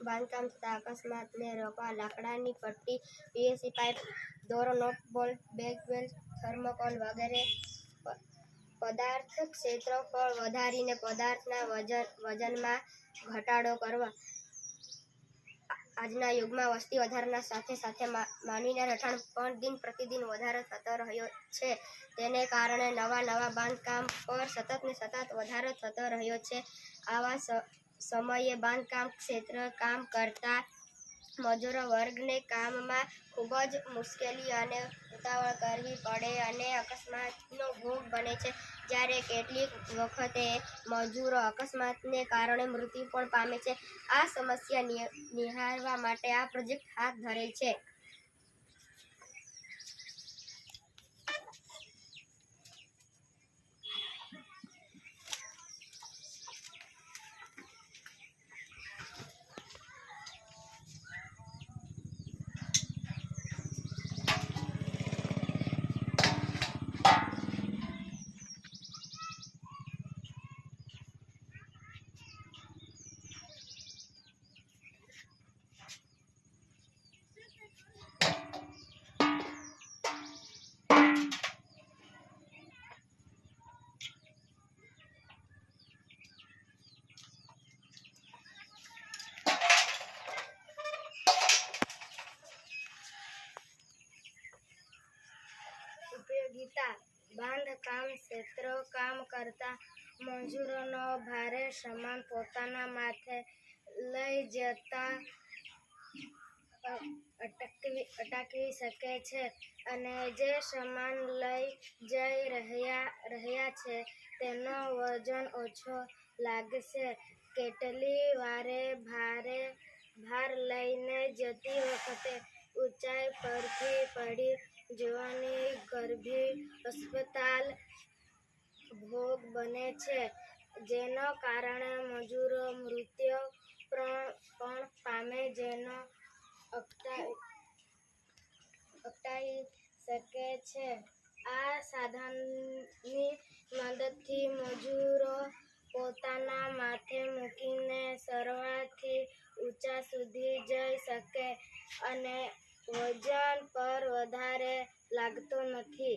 બાંધકામ થતા અકસ્માતને રોકવા લાકડાની પટ્ટી, પીવીસી પાઇપ, દોરો, nut bolt, bag weld, thermocol વગેરે પદાર્થ ક્ષેત્રફળ વધારીને પદાર્થના વજનમાં ઘટાડો કરવા. આજના યુગમાં વસ્તી વધારાના સાથે સાથે માનવીના રહેઠાણ પણ દિન પ્રતિદિન વધારો થતો રહ્યો છે. તેને કારણે નવા બાંધકામ પર સતત વધારો થતો રહ્યો છે. આવા સમયે બાંધકામ ક્ષેત્રે કામ કરતા મજૂર વર્ગને કામમાં ખૂબ જ મુશ્કેલી અને ઉતાવળ કરવી પડે અને અકસ્માતનો ભોગ બને છે. જ્યારે કેટલીક વખતે મજૂરો અકસ્માતને કારણે મૃત્યુ પણ પામે છે. આ સમસ્યા નિવારવા માટે આ પ્રોજેક્ટ હાથ ધરેલ છે. ઉપયોગિતા: બાંધકામ ક્ષેત્રે કામ કરતા મજૂરોનો ભારે સામાન પોતાના માથે લઈ જતા અટકી શકે છે અને જે સામાન લઈ જઈ રહ્યા છે તેનો વજન ઓછો લાગશે. કેટલી વારે ભાર લઈને જતી વખતે ઊંચાઈ પરથી પડી જવાની ગંભીર અસ્વસ્થતાનો ભોગ બને છે, જેના કારણે મજૂરો મૃત્યુ પણ પામે જેને અટકાવી શકે છે. આ સાધનની મદદથી મજૂરો પોતાના માથે મૂકીને સરળતાથી ઊંચાઈ સુધી જઈ શકે અને વજન પણ વધારે લાગતું નથી.